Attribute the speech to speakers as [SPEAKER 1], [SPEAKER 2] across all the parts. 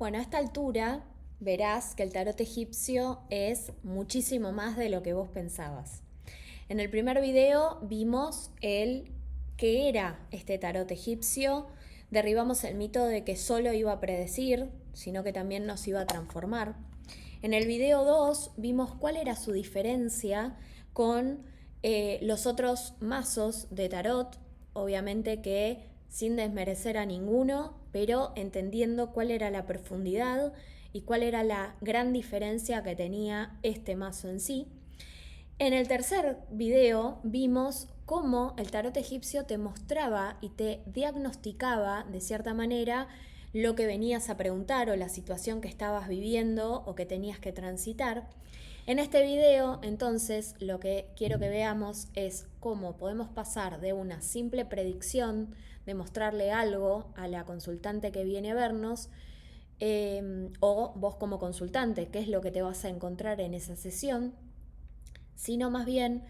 [SPEAKER 1] Bueno, a esta altura verás que el tarot egipcio es muchísimo más de lo que vos pensabas. En el primer video vimos qué era este tarot egipcio, derribamos el mito de que solo iba a predecir, sino que también nos iba a transformar. En el video 2 vimos cuál era su diferencia con los otros mazos de tarot, obviamente que sin desmerecer a ninguno, pero entendiendo cuál era la profundidad y cuál era la gran diferencia que tenía este mazo en sí. En el tercer video vimos cómo el tarot egipcio te mostraba y te diagnosticaba de cierta manera lo que venías a preguntar o la situación que estabas viviendo o que tenías que transitar. En este video, entonces, lo que quiero que veamos es cómo podemos pasar de una simple predicción, de mostrarle algo a la consultante que viene a vernos, o vos como consultante, qué es lo que te vas a encontrar en esa sesión, sino más bien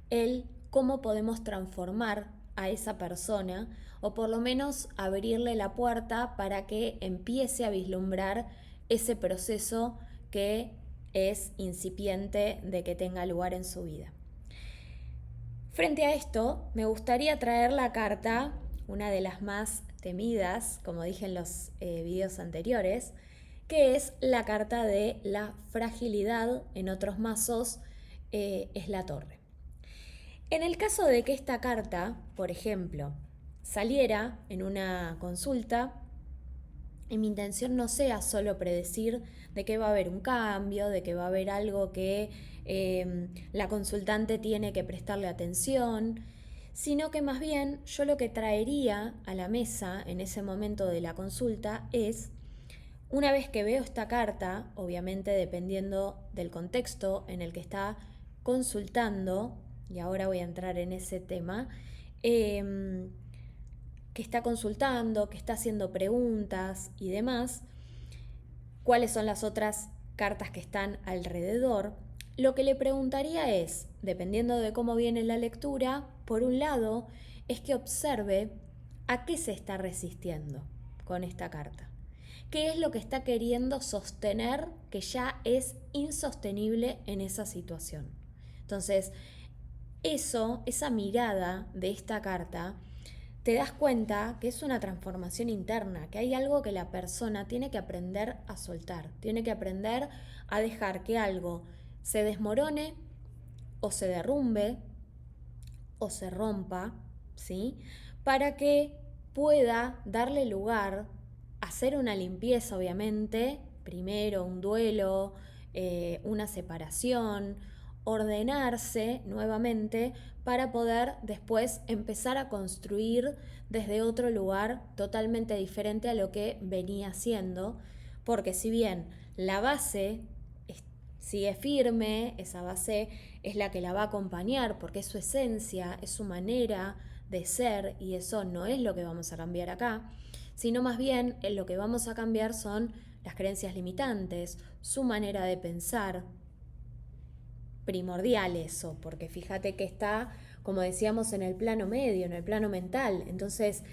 [SPEAKER 1] el cómo podemos transformar a esa persona o por lo menos abrirle la puerta para que empiece a vislumbrar ese proceso que es incipiente de que tenga lugar en su vida. Frente a esto, me gustaría traer la carta, una de las más temidas, como dije en los videos anteriores, que es la carta de la fragilidad. En otros mazos es la torre. En el caso de que esta carta, por ejemplo, saliera en una consulta y mi intención no sea solo predecir de que va a haber un cambio, de que va a haber algo que la consultante tiene que prestarle atención, sino que más bien yo lo que traería a la mesa en ese momento de la consulta es, una vez que veo esta carta, obviamente dependiendo del contexto en el que está consultando, y ahora voy a entrar en ese tema, que está consultando, que está haciendo preguntas y demás, cuáles son las otras cartas que están alrededor, lo que le preguntaría es, dependiendo de cómo viene la lectura, por un lado, es que observe a qué se está resistiendo con esta carta. ¿Qué es lo que está queriendo sostener que ya es insostenible en esa situación? Entonces, esa mirada de esta carta, te das cuenta que es una transformación interna, que hay algo que la persona tiene que aprender a soltar, tiene que aprender a dejar que algo se desmorone o se derrumbe o se rompa, ¿sí? Para que pueda darle lugar a hacer una limpieza, obviamente, primero un duelo, una separación, ordenarse nuevamente para poder después empezar a construir desde otro lugar totalmente diferente a lo que venía haciendo, porque si bien la base sigue firme, esa base es la que la va a acompañar porque es su esencia, es su manera de ser y eso no es lo que vamos a cambiar acá, sino más bien lo que vamos a cambiar son las creencias limitantes, su manera de pensar, primordial eso, porque fíjate que está, como decíamos, en el plano medio, en el plano mental. Entonces,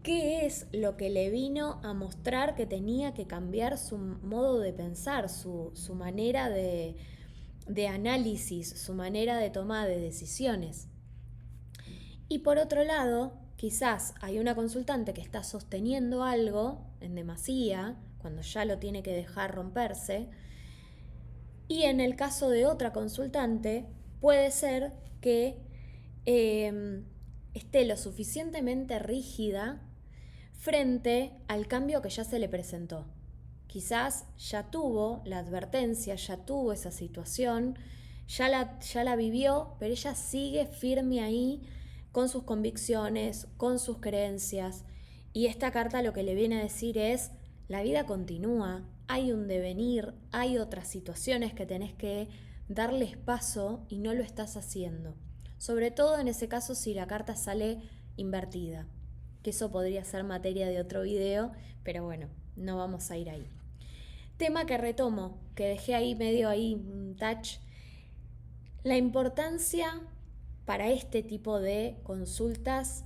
[SPEAKER 1] ¿qué es lo que le vino a mostrar que tenía que cambiar su modo de pensar, su manera de análisis, su manera de toma de decisiones? Y por otro lado, quizás hay una consultante que está sosteniendo algo en demasía, cuando ya lo tiene que dejar romperse, y en el caso de otra consultante, puede ser que esté lo suficientemente rígida frente al cambio que ya se le presentó. Quizás ya tuvo la advertencia, ya tuvo esa situación, ya la vivió, pero ella sigue firme ahí con sus convicciones, con sus creencias. Y esta carta lo que le viene a decir es, la vida continúa, hay un devenir, hay otras situaciones que tenés que darles paso y no lo estás haciendo. Sobre todo en ese caso si la carta sale invertida, que eso podría ser materia de otro video, pero bueno, no vamos a ir ahí. Tema que retomo, que dejé ahí medio ahí un touch, la importancia para este tipo de consultas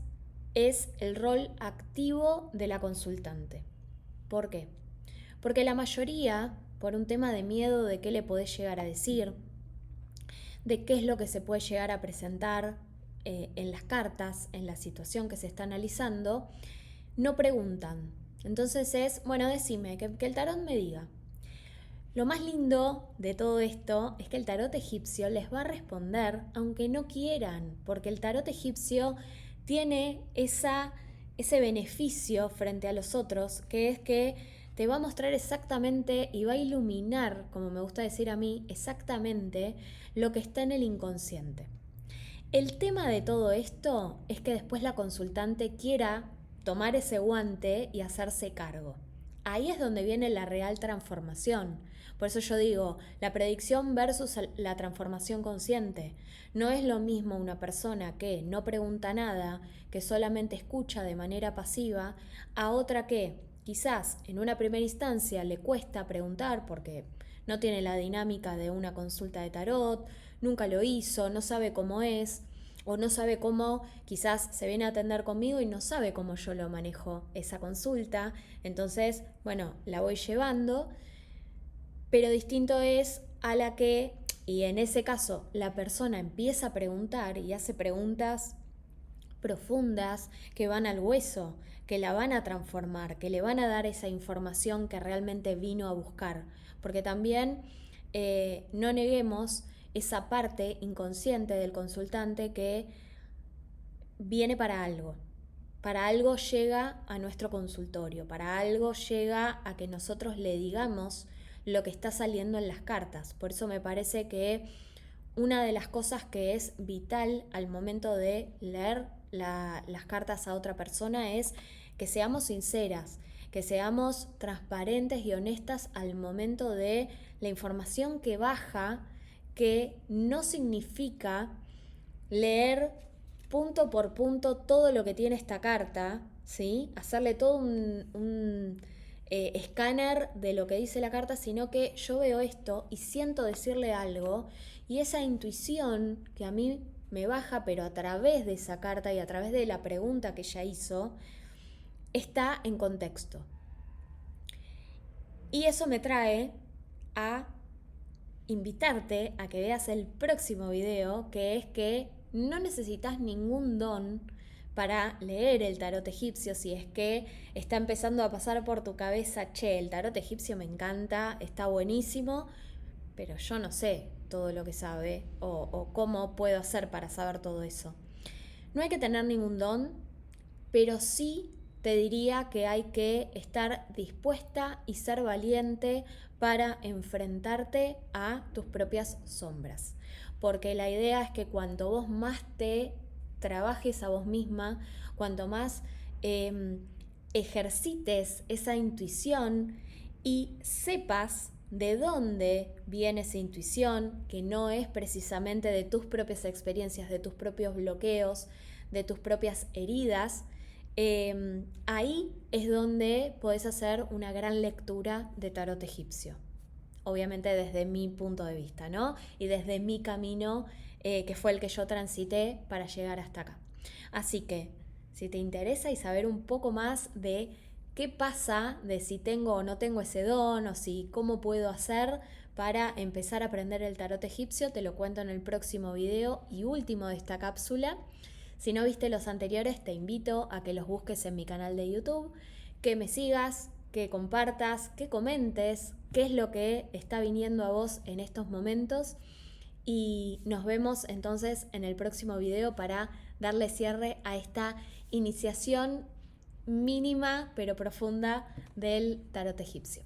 [SPEAKER 1] es el rol activo de la consultante. ¿Por qué? Porque la mayoría, por un tema de miedo de qué le podés llegar a decir, de qué es lo que se puede llegar a presentar en las cartas, en la situación que se está analizando, no preguntan. Entonces es, bueno, decime, que el tarot me diga. Lo más lindo de todo esto es que el tarot egipcio les va a responder aunque no quieran, porque el tarot egipcio tiene ese beneficio frente a los otros, que es que te va a mostrar exactamente y va a iluminar, como me gusta decir a mí, exactamente lo que está en el inconsciente. El tema de todo esto es que después la consultante quiera tomar ese guante y hacerse cargo. Ahí es donde viene la real transformación. Por eso yo digo, la predicción versus la transformación consciente. No es lo mismo una persona que no pregunta nada, que solamente escucha de manera pasiva, a otra que quizás en una primera instancia le cuesta preguntar porque no tiene la dinámica de una consulta de tarot, nunca lo hizo, no sabe cómo es, o no sabe cómo, quizás se viene a atender conmigo y no sabe cómo yo lo manejo esa consulta. Entonces, bueno, la voy llevando, pero distinto es a la que, y en ese caso, la persona empieza a preguntar y hace preguntas profundas que van al hueso, que la van a transformar, que le van a dar esa información que realmente vino a buscar. Porque también no neguemos esa parte inconsciente del consultante que viene para algo llega a nuestro consultorio, para algo llega a que nosotros le digamos lo que está saliendo en las cartas. Por eso me parece que una de las cosas que es vital al momento de leer las cartas a otra persona es que seamos sinceras, que seamos transparentes y honestas al momento de la información que baja, que no significa leer punto por punto todo lo que tiene esta carta, ¿sí? Hacerle todo un escáner de lo que dice la carta, sino que yo veo esto y siento decirle algo y esa intuición que a mí me baja, pero a través de esa carta y a través de la pregunta que ella hizo, está en contexto. Y eso me trae a invitarte a que veas el próximo video, que es que no necesitas ningún don para leer el tarot egipcio. Si es que está empezando a pasar por tu cabeza, che, el tarot egipcio me encanta, está buenísimo, pero yo no sé todo lo que sabe o cómo puedo hacer para saber todo eso. No hay que tener ningún don, pero sí te diría que hay que estar dispuesta y ser valiente para enfrentarte a tus propias sombras. Porque la idea es que cuanto vos más te trabajes a vos misma, cuanto más ejercites esa intuición y sepas de dónde viene esa intuición, que no es precisamente de tus propias experiencias, de tus propios bloqueos, de tus propias heridas, ahí es donde podés hacer una gran lectura de tarot egipcio. Obviamente desde mi punto de vista, ¿no? Y desde mi camino, que fue el que yo transité para llegar hasta acá. Así que, si te interesa y saber un poco más de qué pasa, de si tengo o no tengo ese don, o si cómo puedo hacer para empezar a aprender el tarot egipcio, te lo cuento en el próximo video y último de esta cápsula. Si no viste los anteriores, te invito a que los busques en mi canal de YouTube, que me sigas, que compartas, que comentes qué es lo que está viniendo a vos en estos momentos. Y nos vemos entonces en el próximo video para darle cierre a esta iniciación mínima pero profunda del tarot egipcio.